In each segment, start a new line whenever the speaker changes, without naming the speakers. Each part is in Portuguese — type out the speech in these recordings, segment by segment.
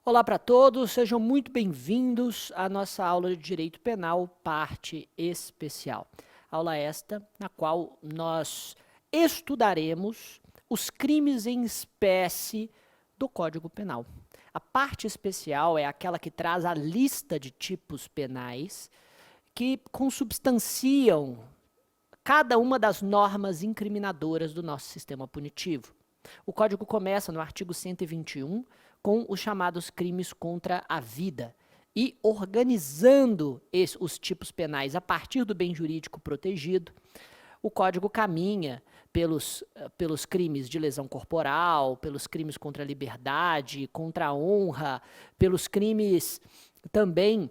Olá para todos, sejam muito bem-vindos à nossa aula de Direito Penal, parte especial. Aula esta na qual nós estudaremos os crimes em espécie do Código Penal. A parte especial é aquela que traz a lista de tipos penais que consubstanciam cada uma das normas incriminadoras do nosso sistema punitivo. O Código começa no artigo 121 com os chamados crimes contra a vida e organizando os tipos penais a partir do bem jurídico protegido. O Código caminha pelos crimes de lesão corporal, pelos crimes contra a liberdade, contra a honra, pelos crimes também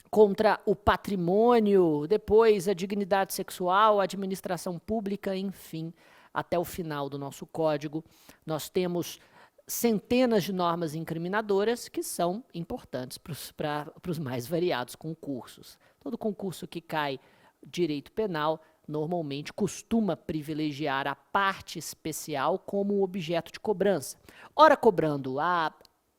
contra o patrimônio, depois a dignidade sexual, a administração pública, enfim, até o final do nosso código. Nós temos centenas de normas incriminadoras que são importantes para os mais variados concursos. Todo concurso que cai direito penal normalmente costuma privilegiar a parte especial como objeto de cobrança. Ora cobrando a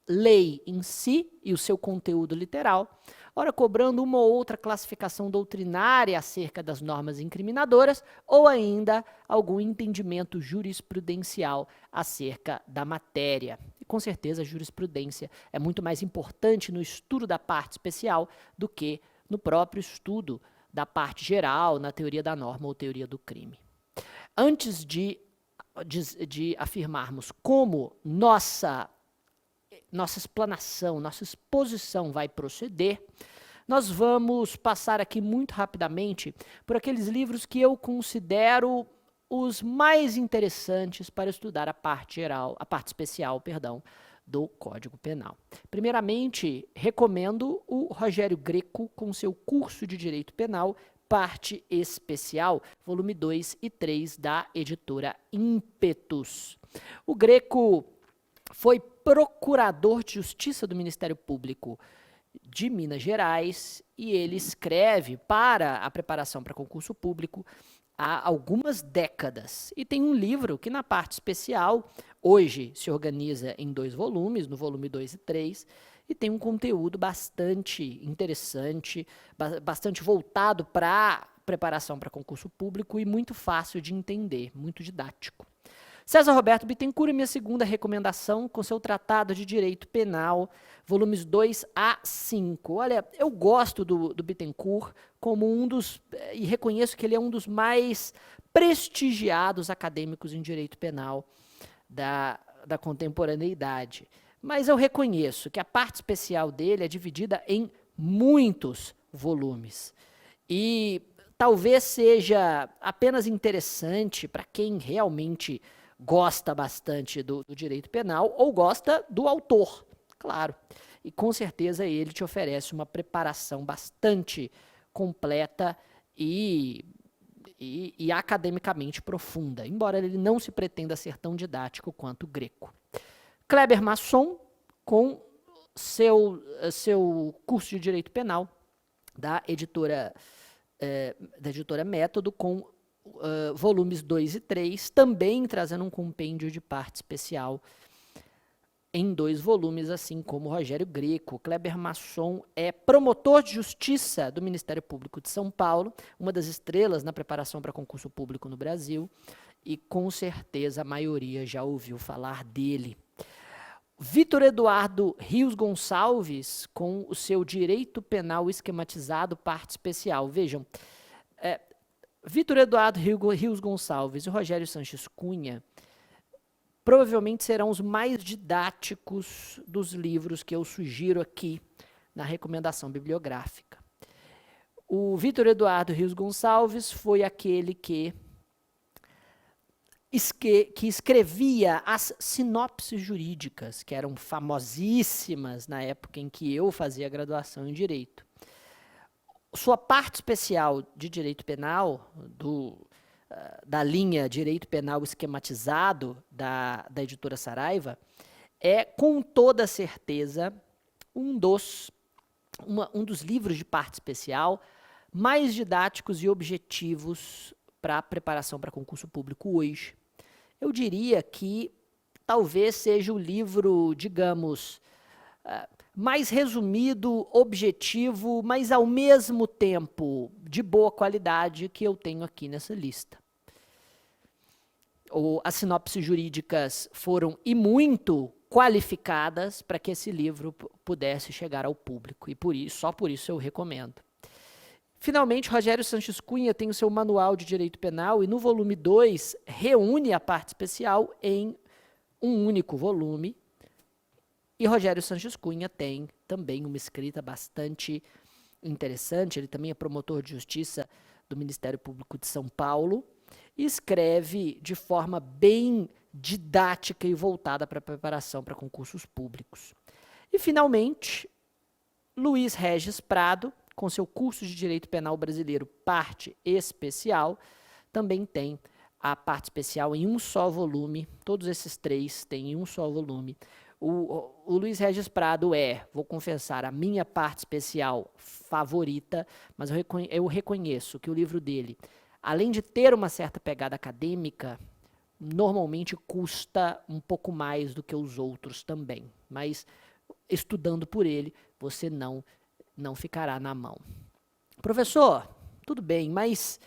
lei em si e o seu conteúdo literal, ora cobrando uma ou outra classificação doutrinária acerca das normas incriminadoras, ou ainda algum entendimento jurisprudencial acerca da matéria. E com certeza a jurisprudência é muito mais importante no estudo da parte especial do que no próprio estudo da parte geral, na teoria da norma ou teoria do crime. Antes de afirmarmos como nossa explanação, nossa exposição vai proceder, nós vamos passar aqui muito rapidamente por aqueles livros que eu considero os mais interessantes para estudar a parte especial, do Código Penal. Primeiramente, recomendo o Rogério Greco com seu curso de Direito Penal, parte especial, volume 2 e 3 da editora Ímpetus. O Greco foi procurador de Justiça do Ministério Público de Minas Gerais e ele escreve para a preparação para concurso público há algumas décadas. E tem um livro que na parte especial, hoje se organiza em 2 volumes, no volume 2 e 3, e tem um conteúdo bastante interessante, bastante voltado para preparação para concurso público e muito fácil de entender, muito didático. César Roberto Bittencourt é minha segunda recomendação com seu Tratado de Direito Penal, volumes 2 a 5. Olha, eu gosto do Bittencourt como e reconheço que ele é um dos mais prestigiados acadêmicos em direito penal da contemporaneidade. Mas eu reconheço que a parte especial dele é dividida em muitos volumes. E talvez seja apenas interessante para quem realmente gosta bastante do direito penal ou gosta do autor, claro. E com certeza ele te oferece uma preparação bastante completa e academicamente profunda, embora ele não se pretenda ser tão didático quanto o Greco. Kleber Masson, com seu curso de Direito Penal, da editora Método, com volumes 2 e 3, também trazendo um compêndio de parte especial em 2 volumes, assim como Rogério Greco. Kleber Masson é promotor de justiça do Ministério Público de São Paulo, uma das estrelas na preparação para concurso público no Brasil, e com certeza a maioria já ouviu falar dele. Vitor Eduardo Rios Gonçalves, com o seu Direito Penal Esquematizado, parte especial. Vejam, Vitor Eduardo Rios Gonçalves e Rogério Sanches Cunha provavelmente serão os mais didáticos dos livros que eu sugiro aqui na recomendação bibliográfica. O Vitor Eduardo Rios Gonçalves foi aquele que escrevia as sinopses jurídicas, que eram famosíssimas na época em que eu fazia graduação em Direito. Sua parte especial de Direito Penal, da linha Direito Penal Esquematizado, da editora Saraiva, é, com toda certeza, um dos livros de parte especial mais didáticos e objetivos para a preparação para concurso público hoje. Eu diria que talvez seja o livro, digamos, mais resumido, objetivo, mas ao mesmo tempo de boa qualidade que eu tenho aqui nessa lista. As sinopses jurídicas foram e muito qualificadas para que esse livro pudesse chegar ao público, e só por isso eu recomendo. Finalmente, Rogério Sanches Cunha tem o seu Manual de Direito Penal e no volume 2 reúne a parte especial em um único volume. E Rogério Sanches Cunha tem também uma escrita bastante interessante, ele também é promotor de justiça do Ministério Público de São Paulo e escreve de forma bem didática e voltada para a preparação para concursos públicos. E, finalmente, Luiz Regis Prado, com seu curso de Direito Penal Brasileiro, parte especial, também tem a parte especial em um só volume, todos esses três têm em um só volume. O Luiz Regis Prado vou confessar, a minha parte especial favorita, mas eu reconheço que o livro dele, além de ter uma certa pegada acadêmica, normalmente custa um pouco mais do que os outros também. Mas, estudando por ele, você não ficará na mão. Professor, tudo bem, mas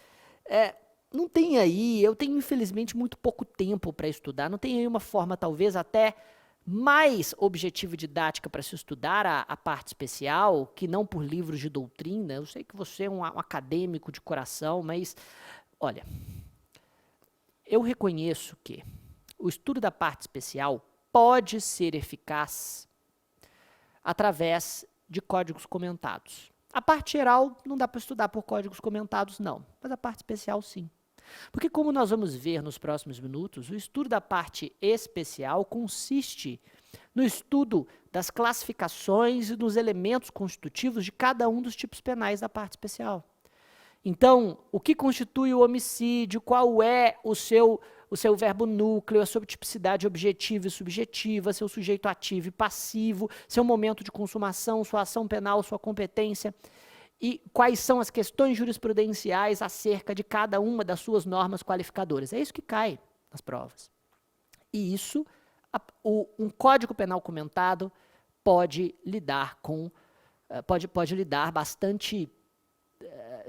não tem aí, eu tenho infelizmente muito pouco tempo para estudar, não tem aí uma forma talvez até mais objetiva e didática para se estudar a parte especial, que não por livros de doutrina. Eu sei que você é um acadêmico de coração, mas, olha, eu reconheço que o estudo da parte especial pode ser eficaz através de códigos comentados. A parte geral não dá para estudar por códigos comentados, não, mas a parte especial sim. Porque, como nós vamos ver nos próximos minutos, o estudo da parte especial consiste no estudo das classificações e dos elementos constitutivos de cada um dos tipos penais da parte especial. Então, o que constitui o homicídio, qual é o seu verbo núcleo, a sua tipicidade objetiva e subjetiva, seu sujeito ativo e passivo, seu momento de consumação, sua ação penal, sua competência, e quais são as questões jurisprudenciais acerca de cada uma das suas normas qualificadoras. É isso que cai nas provas. E isso, um Código Penal comentado pode lidar bastante,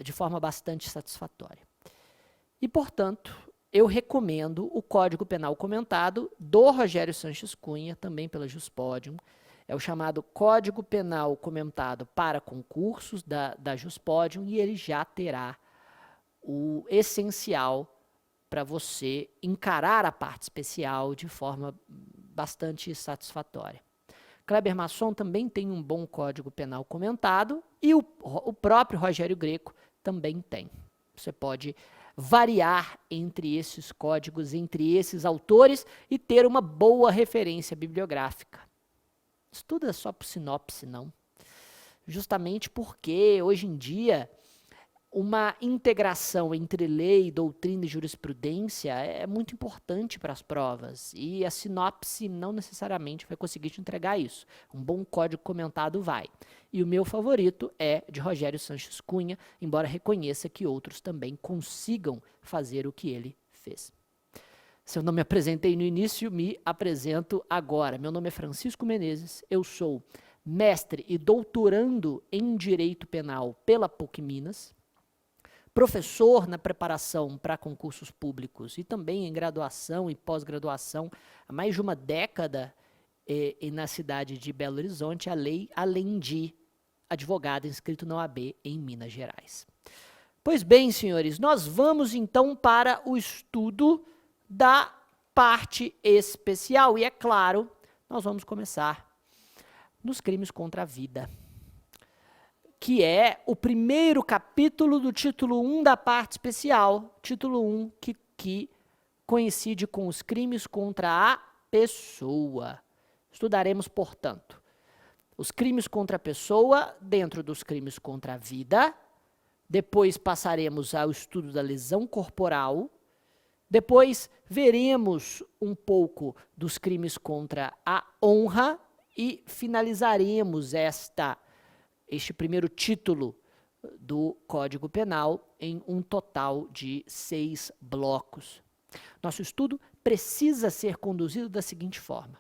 de forma bastante satisfatória. E, portanto, eu recomendo o Código Penal comentado do Rogério Sanches Cunha, também pela Juspodium. É o chamado Código Penal comentado para concursos da Juspodium, e ele já terá o essencial para você encarar a parte especial de forma bastante satisfatória. Kleber Masson também tem um bom Código Penal comentado e o próprio Rogério Greco também tem. Você pode variar entre esses códigos, entre esses autores e ter uma boa referência bibliográfica. Estuda só por sinopse, não. Justamente porque, hoje em dia, uma integração entre lei, doutrina e jurisprudência é muito importante para as provas. E a sinopse não necessariamente vai conseguir te entregar isso. Um bom código comentado vai. E o meu favorito é de Rogério Sanches Cunha, embora reconheça que outros também consigam fazer o que ele fez. Se eu não me apresentei no início, me apresento agora. Meu nome é Francisco Menezes, eu sou mestre e doutorando em Direito Penal pela PUC Minas, professor na preparação para concursos públicos e também em graduação e pós-graduação há mais de uma década na cidade de Belo Horizonte, além de advogado inscrito na OAB em Minas Gerais. Pois bem, senhores, nós vamos então para o estudo da parte especial. E, é claro, nós vamos começar nos crimes contra a vida, que é o primeiro capítulo do título 1 da parte especial, título 1 que coincide com os crimes contra a pessoa. Estudaremos, portanto, os crimes contra a pessoa dentro dos crimes contra a vida, depois passaremos ao estudo da lesão corporal, depois veremos um pouco dos crimes contra a honra e finalizaremos este primeiro título do Código Penal em um total de 6 blocos. Nosso estudo precisa ser conduzido da seguinte forma.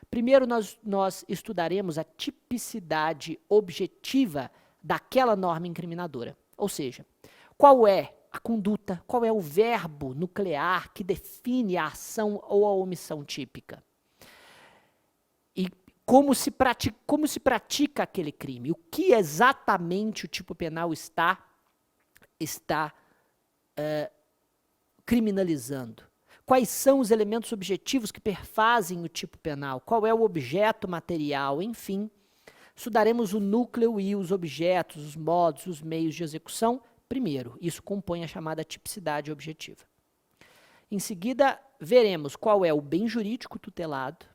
Primeiro, nós estudaremos a tipicidade objetiva daquela norma incriminadora. Ou seja, qual é a conduta, qual é o verbo nuclear que define a ação ou a omissão típica. E como se pratica aquele crime. O que exatamente o tipo penal está criminalizando. Quais são os elementos objetivos que perfazem o tipo penal? Qual é o objeto material? Enfim, estudaremos o núcleo e os objetos, os modos, os meios de execução. Primeiro, isso compõe a chamada tipicidade objetiva. Em seguida, veremos qual é o bem jurídico tutelado,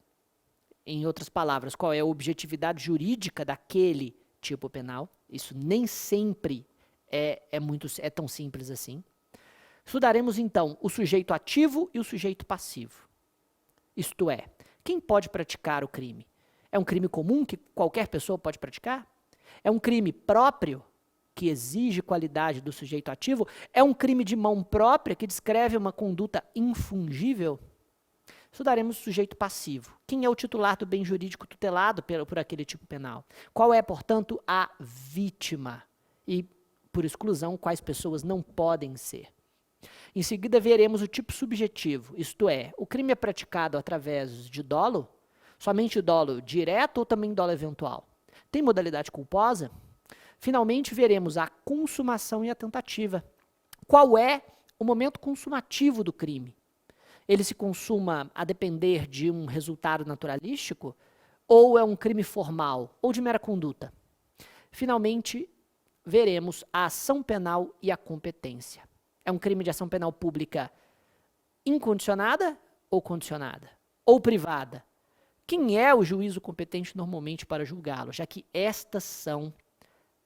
em outras palavras, qual é a objetividade jurídica daquele tipo penal. Isso nem sempre é tão simples assim. Estudaremos, então, o sujeito ativo e o sujeito passivo. Isto é, quem pode praticar o crime? É um crime comum que qualquer pessoa pode praticar? É um crime próprio que exige qualidade do sujeito ativo? É um crime de mão própria que descreve uma conduta infungível? Estudaremos o sujeito passivo. Quem é o titular do bem jurídico tutelado por aquele tipo penal? Qual é, portanto, a vítima? E, por exclusão, quais pessoas não podem ser? Em seguida, veremos o tipo subjetivo, isto é, o crime é praticado através de dolo? Somente dolo direto ou também dolo eventual? Tem modalidade culposa? Finalmente, veremos a consumação e a tentativa. Qual é o momento consumativo do crime? Ele se consuma a depender de um resultado naturalístico? Ou é um crime formal? Ou de mera conduta? Finalmente, veremos a ação penal e a competência. É um crime de ação penal pública incondicionada ou condicionada? Ou privada? Quem é o juízo competente normalmente para julgá-lo? Já que estas são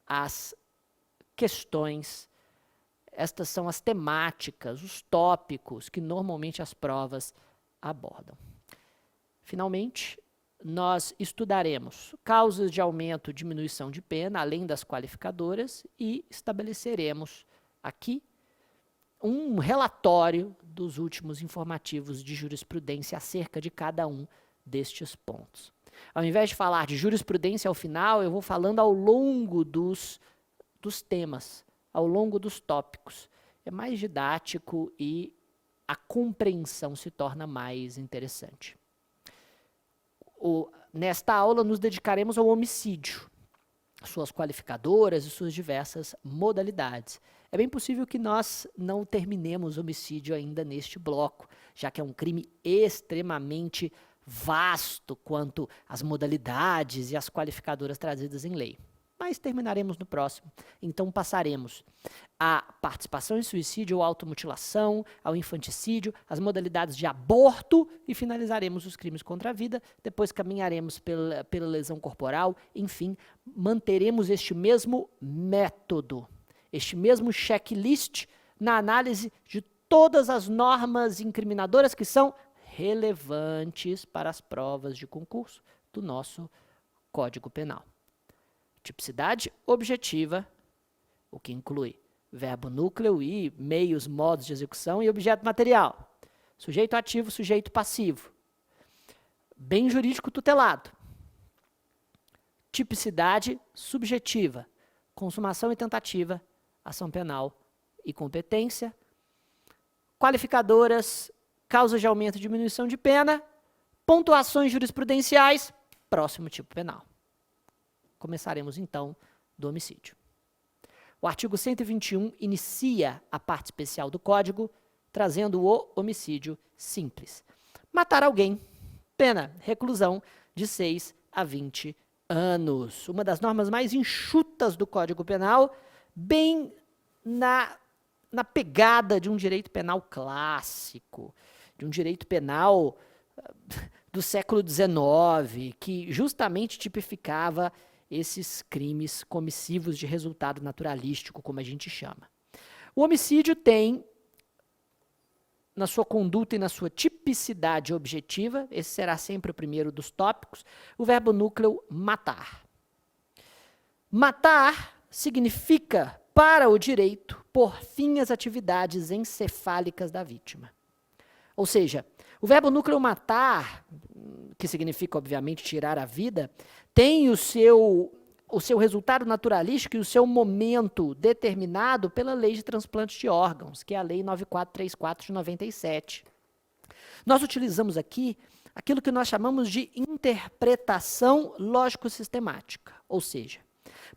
as questões, estas são as temáticas, os tópicos que normalmente as provas abordam. Finalmente, nós estudaremos causas de aumento e diminuição de pena, além das qualificadoras, e estabeleceremos aqui um relatório dos últimos informativos de jurisprudência acerca de cada um destes pontos. Ao invés de falar de jurisprudência ao final, eu vou falando ao longo dos temas, ao longo dos tópicos. É mais didático e a compreensão se torna mais interessante. Nesta aula, nos dedicaremos ao homicídio, suas qualificadoras e suas diversas modalidades. É bem possível que nós não terminemos o homicídio ainda neste bloco, já que é um crime extremamente vasto quanto às modalidades e às qualificadoras trazidas em lei. Mas terminaremos no próximo. Então passaremos à participação em suicídio ou automutilação, ao infanticídio, as modalidades de aborto e finalizaremos os crimes contra a vida. Depois caminharemos pela lesão corporal. Enfim, manteremos este mesmo método, este mesmo checklist na análise de todas as normas incriminadoras que são relevantes para as provas de concurso do nosso Código Penal. Tipicidade objetiva, o que inclui verbo núcleo e meios, modos de execução e objeto material. Sujeito ativo, sujeito passivo. Bem jurídico tutelado. Tipicidade subjetiva, consumação e tentativa, ação penal e competência. Qualificadoras, causas de aumento e diminuição de pena, pontuações jurisprudenciais, próximo tipo penal. Começaremos, então, do homicídio. O artigo 121 inicia a parte especial do Código, trazendo o homicídio simples. Matar alguém, pena, reclusão de 6 a 20 anos. Uma das normas mais enxutas do Código Penal, bem na pegada de um direito penal clássico, de um direito penal do século XIX, que justamente tipificava esses crimes comissivos de resultado naturalístico, como a gente chama. O homicídio tem, na sua conduta e na sua tipicidade objetiva, esse será sempre o primeiro dos tópicos, o verbo núcleo matar. Matar significa, para o direito, pôr fim às atividades encefálicas da vítima. Ou seja, O verbo nucleomatar, que significa, obviamente, tirar a vida, tem o seu resultado naturalístico e o seu momento determinado pela Lei de Transplantes de Órgãos, que é a Lei 9434 de 97. Nós utilizamos aqui aquilo que nós chamamos de interpretação lógico-sistemática, ou seja,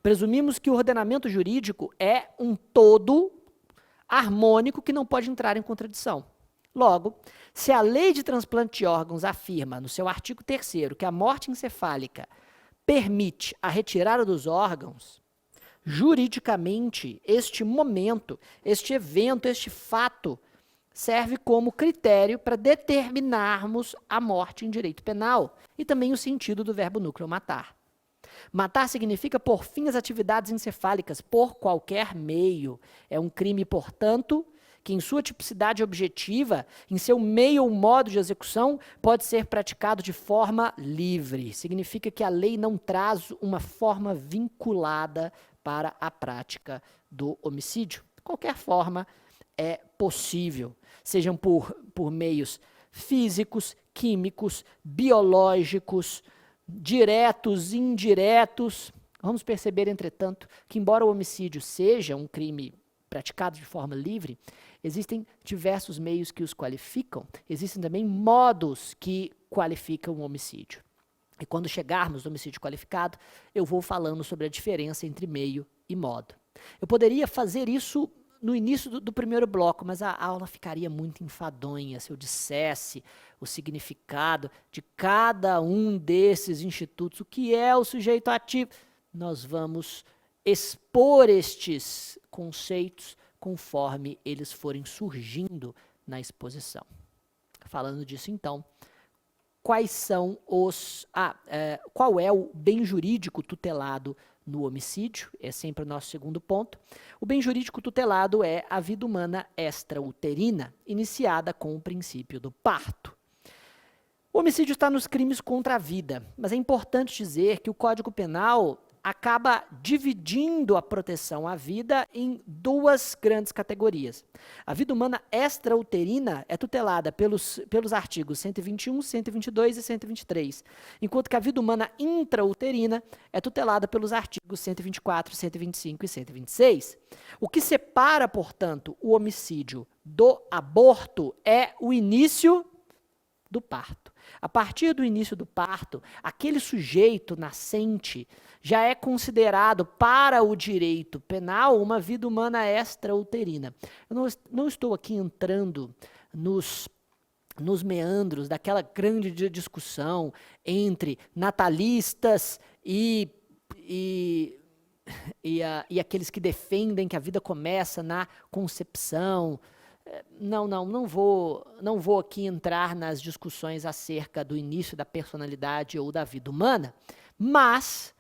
presumimos que o ordenamento jurídico é um todo harmônico que não pode entrar em contradição. Logo, se a Lei de Transplante de Órgãos afirma, no seu artigo 3º, que a morte encefálica permite a retirada dos órgãos, juridicamente, este momento, este evento, este fato, serve como critério para determinarmos a morte em direito penal e também o sentido do verbo nucleomatar. Matar significa pôr fim às atividades encefálicas por qualquer meio. É um crime, portanto, que em sua tipicidade objetiva, em seu meio ou modo de execução, pode ser praticado de forma livre. Significa que a lei não traz uma forma vinculada para a prática do homicídio. Qualquer forma é possível, sejam por meios físicos, químicos, biológicos, diretos, indiretos. Vamos perceber, entretanto, que embora o homicídio seja um crime praticado de forma livre, existem diversos meios que os qualificam, existem também modos que qualificam o homicídio. E quando chegarmos no homicídio qualificado, eu vou falando sobre a diferença entre meio e modo. Eu poderia fazer isso no início do primeiro bloco, mas a aula ficaria muito enfadonha se eu dissesse o significado de cada um desses institutos, o que é o sujeito ativo. Nós vamos expor estes conceitos conforme eles forem surgindo na exposição. Falando disso, então, quais são qual é o bem jurídico tutelado no homicídio? É sempre o nosso segundo ponto. O bem jurídico tutelado é a vida humana extrauterina, iniciada com o princípio do parto. O homicídio está nos crimes contra a vida, mas é importante dizer que o Código Penal acaba dividindo a proteção à vida em duas grandes categorias. A vida humana extrauterina é tutelada pelos artigos 121, 122 e 123, enquanto que a vida humana intrauterina é tutelada pelos artigos 124, 125 e 126. O que separa, portanto, o homicídio do aborto é o início do parto. A partir do início do parto, aquele sujeito nascente já é considerado para o direito penal uma vida humana extrauterina. Eu não estou aqui entrando nos meandros daquela grande discussão entre natalistas e aqueles que defendem que a vida começa na concepção. Não vou aqui entrar nas discussões acerca do início da personalidade ou da vida humana, mas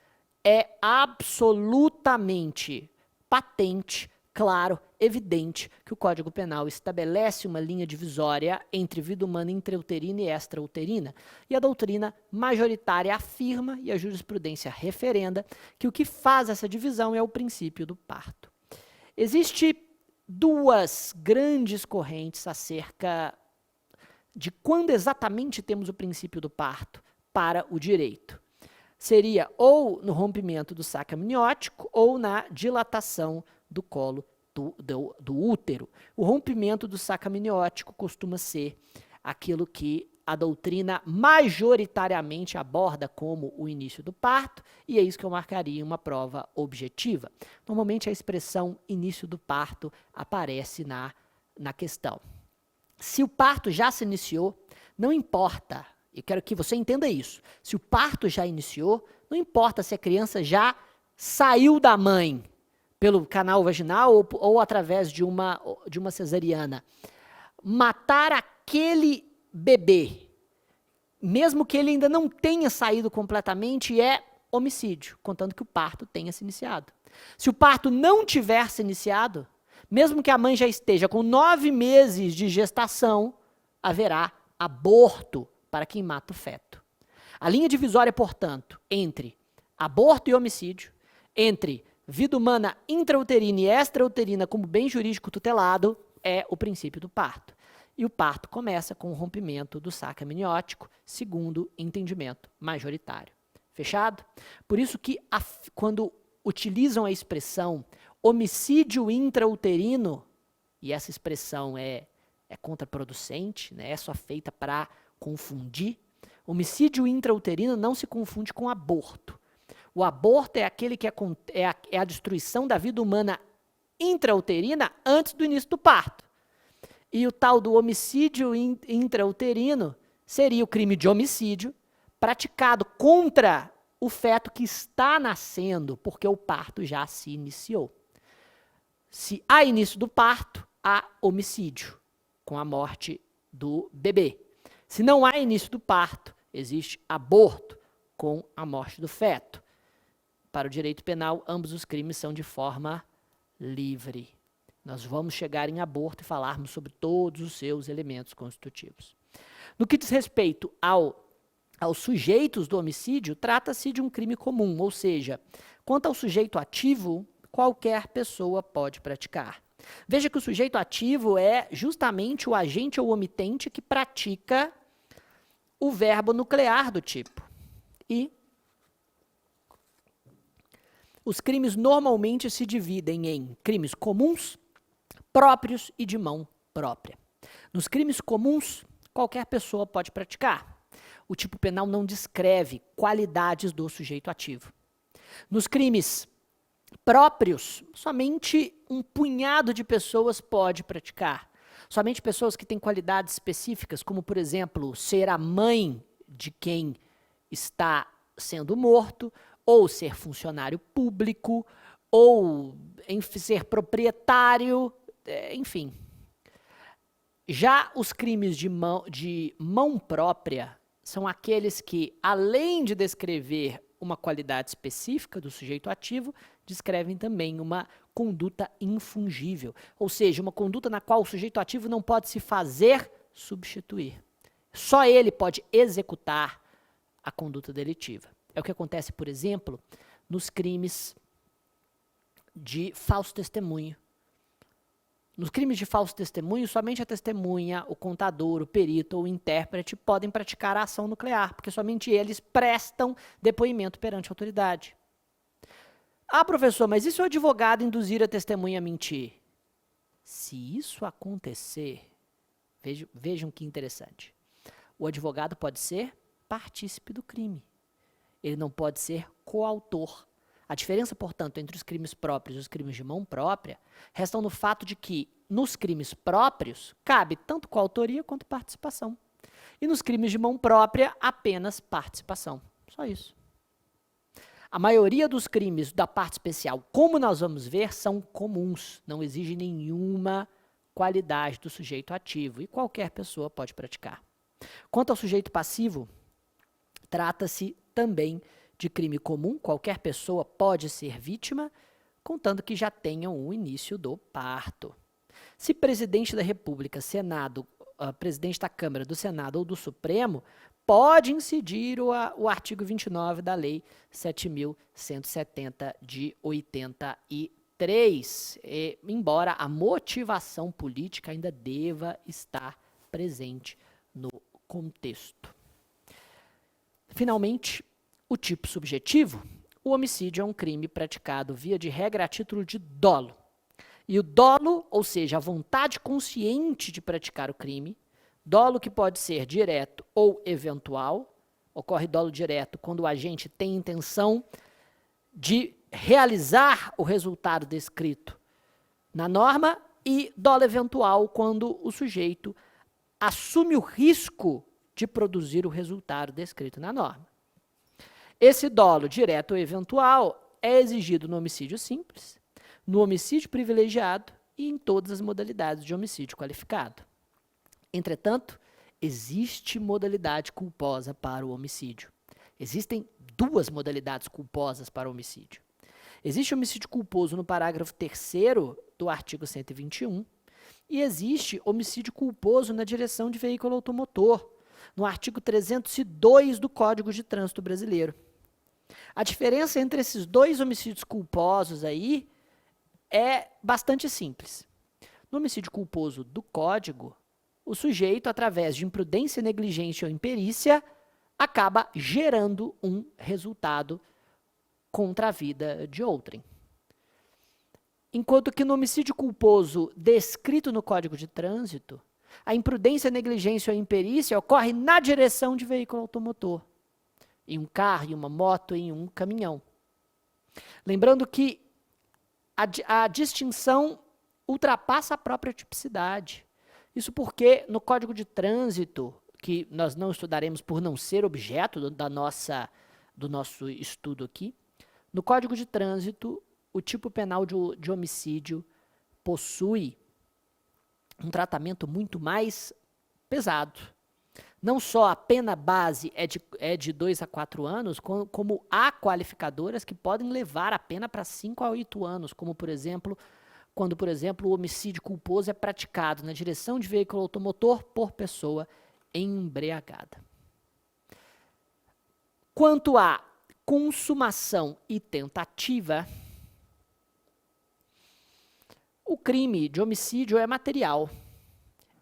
é absolutamente patente, claro, evidente que o Código Penal estabelece uma linha divisória entre vida humana intrauterina e extrauterina, e a doutrina majoritária afirma, e a jurisprudência referenda, que o que faz essa divisão é o princípio do parto. Existe duas grandes correntes acerca de quando exatamente temos o princípio do parto para o direito. Seria ou no rompimento do saco amniótico ou na dilatação do colo do útero. O rompimento do saco amniótico costuma ser aquilo que a doutrina majoritariamente aborda como o início do parto, e é isso que eu marcaria uma prova objetiva. Normalmente a expressão início do parto aparece na questão. Se o parto já se iniciou, não importa, eu quero que você entenda isso, se o parto já iniciou, não importa se a criança já saiu da mãe pelo canal vaginal ou através de uma cesariana. Matar aquele bebê, mesmo que ele ainda não tenha saído completamente, é homicídio, contando que o parto tenha se iniciado. Se o parto não tiver se iniciado, mesmo que a mãe já esteja com 9 meses de gestação, haverá aborto para quem mata o feto. A linha divisória, portanto, entre aborto e homicídio, entre vida humana intrauterina e extrauterina como bem jurídico tutelado, é o princípio do parto. e o parto começa com o rompimento do saco amniótico, segundo entendimento majoritário. Fechado? Por isso que quando utilizam a expressão homicídio intrauterino, e essa expressão é contraproducente, né? É só feita para confundir, homicídio intrauterino não se confunde com aborto. O aborto é aquele que é a destruição da vida humana intrauterina antes do início do parto. E o tal do homicídio intrauterino seria o crime de homicídio praticado contra o feto que está nascendo, porque o parto já se iniciou. Se há início do parto, há homicídio, com a morte do bebê. Se não há início do parto, existe aborto, com a morte do feto. Para o direito penal, ambos os crimes são de forma livre. Nós vamos chegar em aborto e falarmos sobre todos os seus elementos constitutivos. No que diz respeito aos sujeitos do homicídio, trata-se de um crime comum, ou seja, quanto ao sujeito ativo, qualquer pessoa pode praticar. Veja que o sujeito ativo é justamente o agente ou omitente que pratica o verbo nuclear do tipo. E os crimes normalmente se dividem em crimes comuns, próprios e de mão própria. Nos crimes comuns, qualquer pessoa pode praticar. O tipo penal não descreve qualidades do sujeito ativo. Nos crimes próprios, somente um punhado de pessoas pode praticar. Somente pessoas que têm qualidades específicas, como, por exemplo, ser a mãe de quem está sendo morto, ou ser funcionário público, ou ser proprietário, enfim. Já os crimes de mão própria são aqueles que, além de descrever uma qualidade específica do sujeito ativo, descrevem também uma conduta infungível, ou seja, uma conduta na qual o sujeito ativo não pode se fazer substituir. Só ele pode executar a conduta delitiva. É o que acontece, por exemplo, nos crimes de falso testemunho. Nos crimes de falso testemunho, somente a testemunha, o contador, o perito ou o intérprete podem praticar a ação nuclear, porque somente eles prestam depoimento perante a autoridade. Ah, professor, mas e se o advogado induzir a testemunha a mentir? Se isso acontecer, vejam que interessante. O advogado pode ser partícipe do crime. Ele não pode ser coautor. A diferença, portanto, entre os crimes próprios e os crimes de mão própria restam no fato de que, nos crimes próprios, cabe tanto coautoria quanto participação. E nos crimes de mão própria, apenas participação. Só isso. A maioria dos crimes da parte especial, como nós vamos ver, são comuns. Não exige nenhuma qualidade do sujeito ativo e qualquer pessoa pode praticar. Quanto ao sujeito passivo, trata-se também de crime comum, qualquer pessoa pode ser vítima, contanto que já tenham o início do parto. Se presidente da República, Senado, presidente da Câmara, do Senado ou do Supremo, pode incidir o artigo 29 da Lei 7.170 de 83, embora a motivação política ainda deva estar presente no contexto. Finalmente, o tipo subjetivo, o homicídio é um crime praticado via de regra a título de dolo. E o dolo, ou seja, a vontade consciente de praticar o crime, dolo que pode ser direto ou eventual, ocorre dolo direto quando o agente tem intenção de realizar o resultado descrito na norma, e dolo eventual quando o sujeito assume o risco de produzir o resultado descrito na norma. Esse dolo direto ou eventual é exigido no homicídio simples, no homicídio privilegiado e em todas as modalidades de homicídio qualificado. Entretanto, existe modalidade culposa para o homicídio. Existem duas modalidades culposas para o homicídio. Existe homicídio culposo no parágrafo 3º do artigo 121 e existe homicídio culposo na direção de veículo automotor, no artigo 302 do Código de Trânsito Brasileiro. A diferença entre esses dois homicídios culposos aí é bastante simples. No homicídio culposo do Código, o sujeito, através de imprudência, negligência ou imperícia, acaba gerando um resultado contra a vida de outrem. Enquanto que no homicídio culposo descrito no Código de Trânsito, a imprudência, negligência ou imperícia ocorre na direção de veículo automotor, em um carro, em uma moto, em um caminhão. Lembrando que a distinção ultrapassa a própria tipicidade. Isso porque no Código de Trânsito, que nós não estudaremos por não ser objeto do nosso estudo aqui, no Código de Trânsito, o tipo penal de homicídio possui um tratamento muito mais pesado. Não só a pena base é de 2 a 4 anos, como há qualificadoras que podem levar a pena para 5 a 8 anos, como, por exemplo, quando, por exemplo, o homicídio culposo é praticado na direção de veículo automotor por pessoa embriagada. Quanto à consumação e tentativa, o crime de homicídio é material,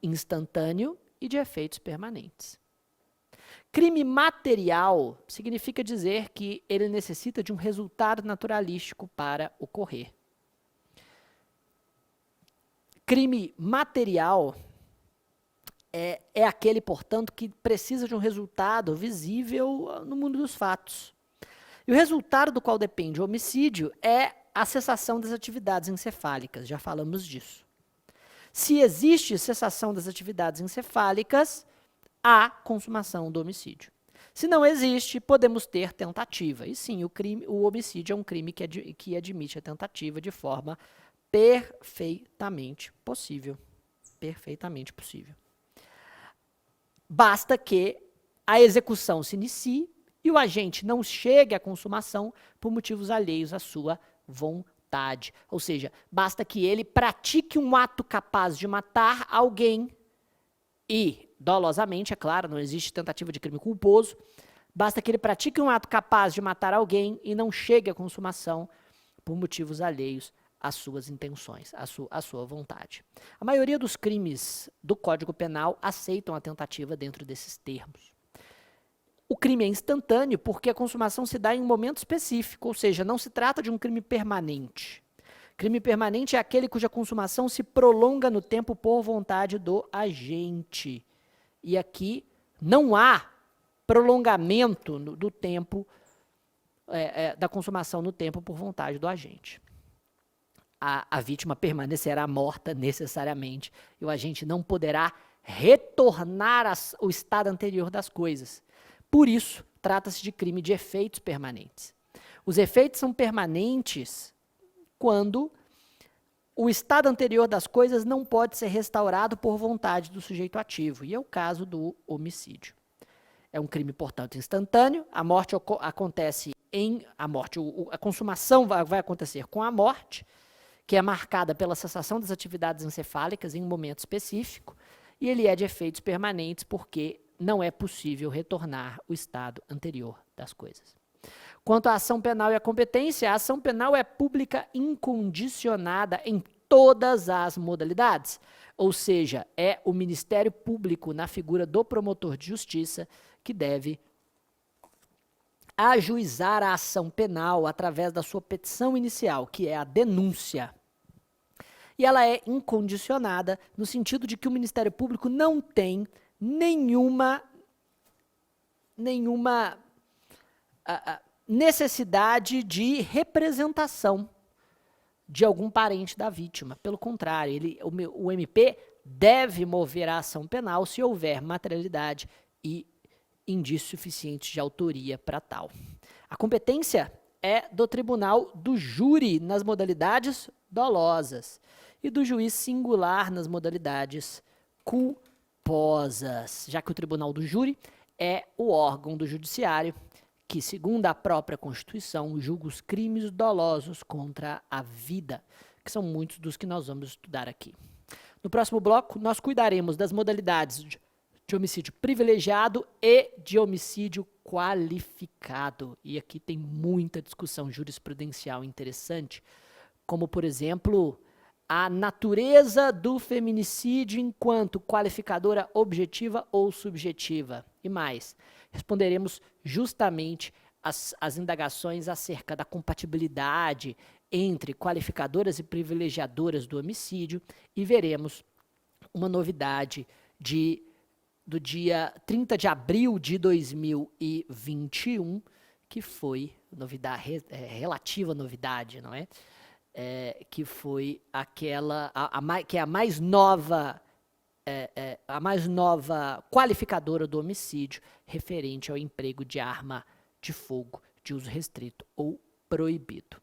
instantâneo e de efeitos permanentes. Crime material significa dizer que ele necessita de um resultado naturalístico para ocorrer. Crime material é aquele, portanto, que precisa de um resultado visível no mundo dos fatos. E o resultado do qual depende o homicídio é a cessação das atividades encefálicas, já falamos disso. Se existe cessação das atividades encefálicas, há consumação do homicídio. Se não existe, podemos ter tentativa. E sim, o homicídio é um crime que admite a tentativa de forma perfeitamente possível. Perfeitamente possível. Basta que a execução se inicie e o agente não chegue à consumação por motivos alheios à sua vontade. Ou seja, basta que ele pratique um ato capaz de matar alguém e, dolosamente, é claro, não existe tentativa de crime culposo, basta que ele pratique um ato capaz de matar alguém e não chegue à consumação por motivos alheios às suas intenções, à sua vontade. A maioria dos crimes do Código Penal aceitam a tentativa dentro desses termos. O crime é instantâneo porque a consumação se dá em um momento específico, ou seja, não se trata de um crime permanente. Crime permanente é aquele cuja consumação se prolonga no tempo por vontade do agente. E aqui não há prolongamento do tempo, da consumação no tempo por vontade do agente. A vítima permanecerá morta necessariamente e o agente não poderá retornar ao estado anterior das coisas. Por isso, trata-se de crime de efeitos permanentes. Os efeitos são permanentes quando o estado anterior das coisas não pode ser restaurado por vontade do sujeito ativo, e é o caso do homicídio. É um crime, portanto, instantâneo, a morte acontece a consumação vai acontecer com a morte, que é marcada pela cessação das atividades encefálicas em um momento específico, e ele é de efeitos permanentes porque não é possível retornar o estado anterior das coisas. Quanto à ação penal e à competência, a ação penal é pública incondicionada em todas as modalidades, ou seja, é o Ministério Público, na figura do promotor de justiça, que deve ajuizar a ação penal através da sua petição inicial, que é a denúncia. E ela é incondicionada no sentido de que o Ministério Público não tem nenhuma necessidade de representação de algum parente da vítima. Pelo contrário, o MP deve mover a ação penal se houver materialidade e indícios suficientes de autoria para tal. A competência é do tribunal do júri nas modalidades dolosas e do juiz singular nas modalidades culposas, já que o tribunal do júri é o órgão do judiciário que, segundo a própria Constituição, julga os crimes dolosos contra a vida, que são muitos dos que nós vamos estudar aqui. No próximo bloco, nós cuidaremos das modalidades de homicídio privilegiado e de homicídio qualificado. E aqui tem muita discussão jurisprudencial interessante, como, por exemplo, a natureza do feminicídio enquanto qualificadora objetiva ou subjetiva. E mais, responderemos justamente as indagações acerca da compatibilidade entre qualificadoras e privilegiadoras do homicídio e veremos uma novidade do dia 30 de abril de 2021, que foi relativa novidade, não é? Que foi aquela, que é a mais nova qualificadora do homicídio referente ao emprego de arma de fogo de uso restrito ou proibido.